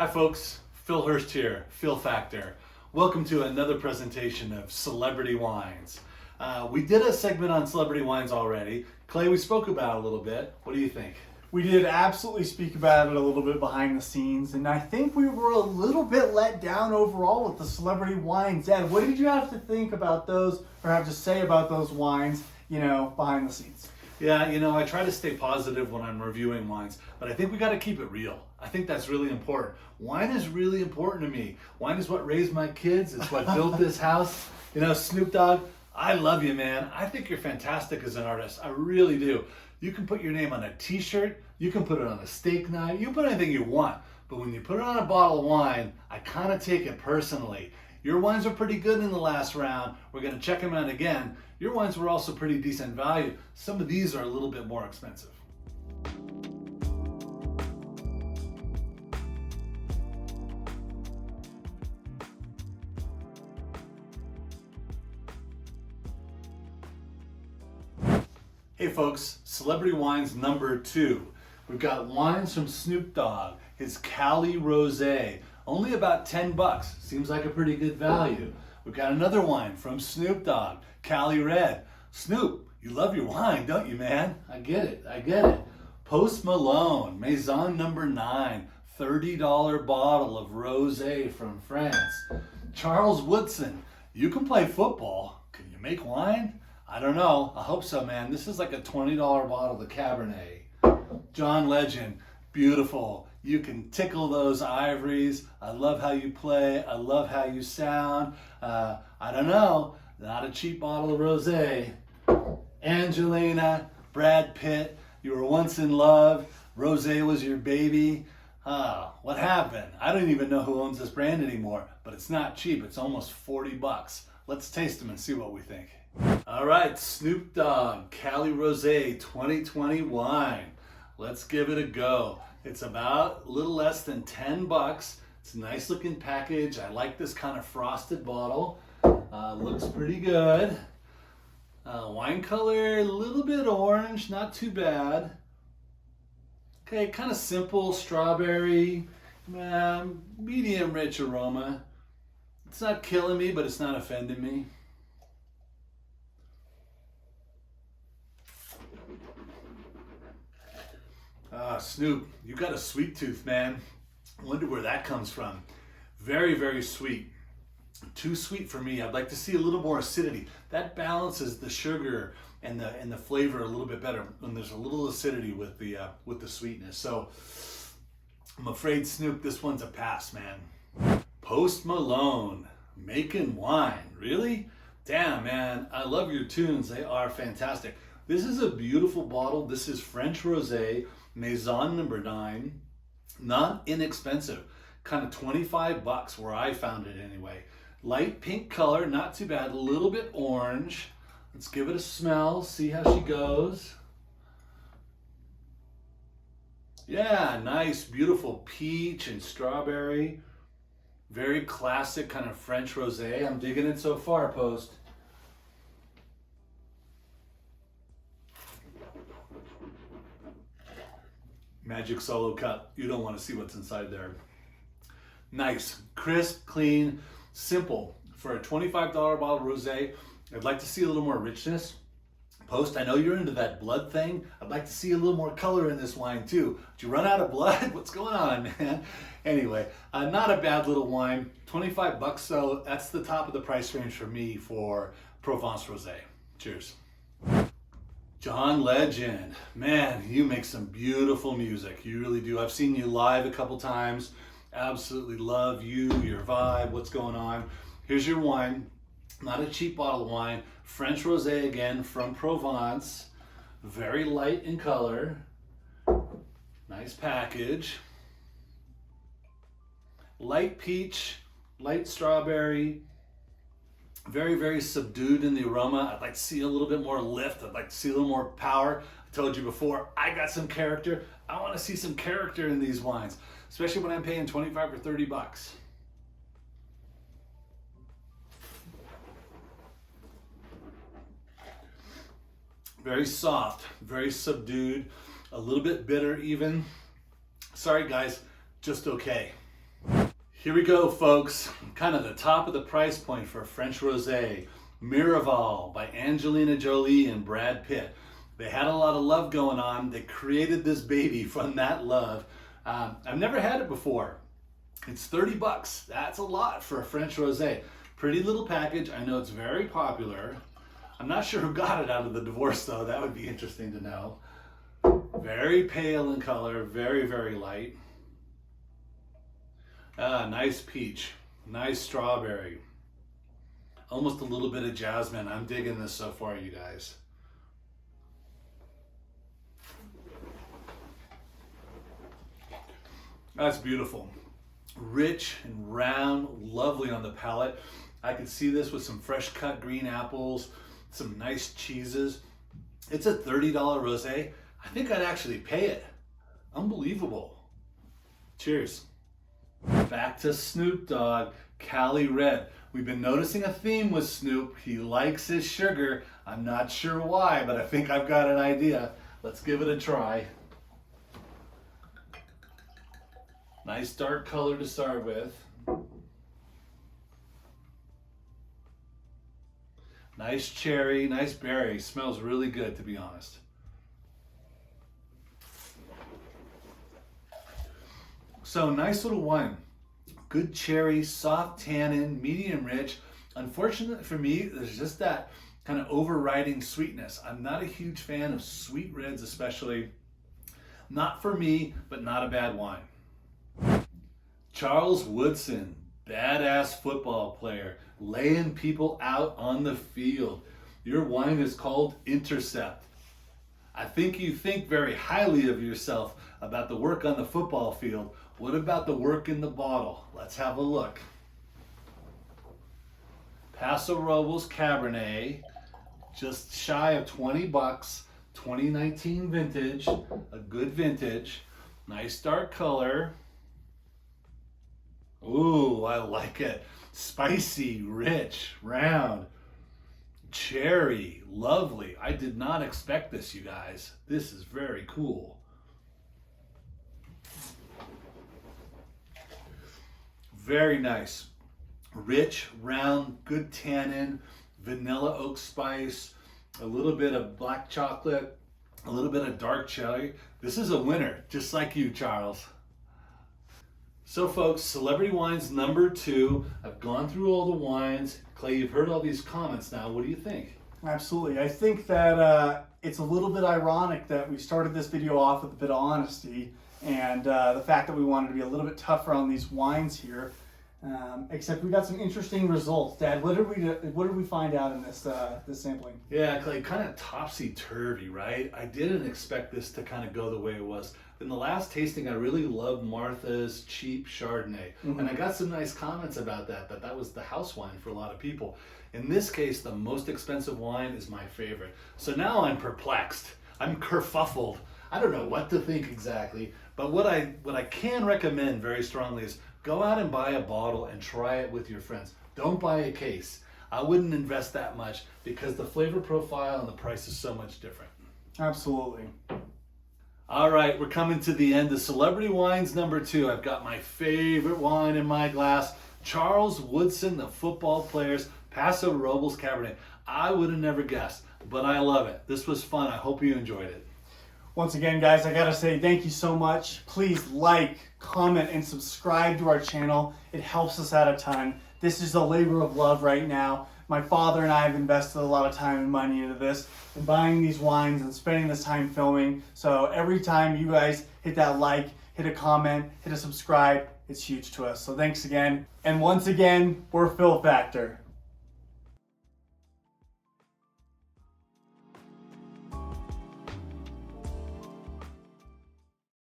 Hi folks, Phil Hurst here, Phil Factor. Welcome to another presentation of Celebrity Wines. We did a segment on celebrity wines already. Clay, we spoke about it a little bit. What do you think? We did absolutely speak about it a little bit behind the scenes, and I think we were a little bit let down overall with the celebrity wines. Ed, what did you have to think about those, or have to say about those wines, behind the scenes? Yeah, I try to stay positive when I'm reviewing wines, but I think we got to keep it real. I think that's really important. Wine is really important to me. Wine is what raised my kids. It's what built this house. Snoop Dogg, I love you, man. I think you're fantastic as an artist. I really do. You can put your name on a t-shirt. You can put it on a steak knife. You can put anything you want. But when you put it on a bottle of wine, I kind of take it personally. Your wines are pretty good in the last round. We're going to check them out again. Your wines were also pretty decent value. Some of these are a little bit more expensive. Hey folks, Celebrity Wines number 2. We've got wines from Snoop Dogg, his Cali Rosé, only about 10 bucks. Seems like a pretty good value. We've got another wine from Snoop Dogg, Cali Red. Snoop, you love your wine, don't you, man? I get it. Post Malone, Maison number 9, $30 bottle of rosé from France. Charles Woodson, you can play football. Can you make wine? I don't know. I hope so, man. This is like a $20 bottle of Cabernet. John Legend, beautiful. You can tickle those ivories. I love how you play. I love how you sound. I don't know. Not a cheap bottle of rosé. Angelina, Brad Pitt, you were once in love. Rosé was your baby. What happened? I don't even know who owns this brand anymore, but it's not cheap. It's almost 40 bucks. Let's taste them and see what we think. All right, Snoop Dogg, Cali Rosé 2020 wine. Let's give it a go. It's about a little less than 10 bucks. It's a nice looking package. I like this kind of frosted bottle. Looks pretty good. Wine color, a little bit orange, not too bad. Okay, kind of simple strawberry, medium rich aroma. It's not killing me, but it's not offending me. Snoop, you got a sweet tooth, man. Wonder where that comes from. Very, very sweet. Too sweet for me. I'd like to see a little more acidity. That balances the sugar and the flavor a little bit better when there's a little acidity with the sweetness. So I'm afraid, Snoop, this one's a pass, man. Post Malone, making wine. Really? Damn, man. I love your tunes. They are fantastic. This is a beautiful bottle. This is French Rosé, Maison number 9. Not inexpensive. Kind of 25 bucks where I found it anyway. Light pink color, not too bad. A little bit orange. Let's give it a smell, see how she goes. Yeah, nice, beautiful peach and strawberry. Very classic kind of French rosé. I'm digging it so far, Post. Magic Solo Cup. You don't want to see what's inside there. Nice, crisp, clean, simple. For a $25 bottle of rosé, I'd like to see a little more richness. Post, I know you're into that blood thing. I'd like to see a little more color in this wine too. Did you run out of blood? What's going on, man? Anyway, not a bad little wine. 25 bucks, so that's the top of the price range for me for Provence Rosé. Cheers. John Legend, man, you make some beautiful music. You really do. I've seen you live a couple times. Absolutely love you, your vibe, what's going on. Here's your wine. Not a cheap bottle of wine. French Rosé again from Provence. Very light in color. Nice package. Light peach, light strawberry. Very, very subdued in the aroma. I'd like to see a little bit more lift. I'd like to see a little more power. I told you before, I got some character. I want to see some character in these wines, especially when I'm paying 25 or 30 bucks. Very soft, very subdued, a little bit bitter even. Sorry guys, just okay. Here we go, folks. Kind of the top of the price point for a French Rosé. Miraval by Angelina Jolie and Brad Pitt. They had a lot of love going on. They created this baby from that love. I've never had it before. It's 30 bucks. That's a lot for a French Rosé. Pretty little package. I know it's very popular. I'm not sure who got it out of the divorce though. That would be interesting to know. Very pale in color, very, very light. Nice peach, nice strawberry. Almost a little bit of jasmine. I'm digging this so far, you guys. That's beautiful. Rich and round, lovely on the palate. I could see this with some fresh cut green apples, some nice cheeses. It's a $30 rosé. I think I'd actually pay it. Unbelievable. Cheers. Back to Snoop Dogg, Cali Red. We've been noticing a theme with Snoop. He likes his sugar. I'm not sure why, but I think I've got an idea. Let's give it a try. Nice dark color to start with. Nice cherry, nice berry. Smells really good, to be honest. So nice little wine. Good cherry, soft tannin, medium rich. Unfortunately for me, there's just that kind of overriding sweetness. I'm not a huge fan of sweet reds, especially. Not for me, but not a bad wine. Charles Woodson, badass football player, laying people out on the field. Your wine is called Intercept. I think you think very highly of yourself about the work on the football field. What about the work in the bottle? Let's have a look. Paso Robles Cabernet, just shy of 20 bucks, 2019 vintage, a good vintage, nice dark color. Ooh, I like it. Spicy, rich, round, cherry, lovely. I did not expect this, you guys. This is very cool. Very nice. Rich, round, good tannin, vanilla oak spice, a little bit of black chocolate, a little bit of dark cherry. This is a winner, just like you, Charles. So folks, Celebrity Wines number 2. I've gone through all the wines. Clay, you've heard all these comments now. What do you think? Absolutely. I think that it's a little bit ironic that we started this video off with a bit of honesty and the fact that we wanted to be a little bit tougher on these wines here. Except we got some interesting results. Dad, what did we find out in this sampling? Yeah, Clay, kind of topsy-turvy, right? I didn't expect this to kind of go the way it was. In the last tasting, I really loved Martha's cheap Chardonnay. And I got some nice comments about that was the house wine for a lot of people. In this case, the most expensive wine is my favorite. So now I'm perplexed. I'm kerfuffled. I don't know what to think exactly, but what I can recommend very strongly is go out and buy a bottle and try it with your friends. Don't buy a case. I wouldn't invest that much because the flavor profile and the price is so much different. Absolutely. All right, we're coming to the end of Celebrity Wines number 2. I've got my favorite wine in my glass, Charles Woodson, the football player's Paso Robles Cabernet. I would have never guessed, but I love it. This was fun. I hope you enjoyed it. Once again, guys, I gotta say thank you so much. Please like, comment, and subscribe to our channel. It helps us out a ton. This is a labor of love right now. My father and I have invested a lot of time and money into this, and buying these wines and spending this time filming. So every time you guys hit that like, hit a comment, hit a subscribe, it's huge to us. So thanks again. And once again, we're Fill Factor.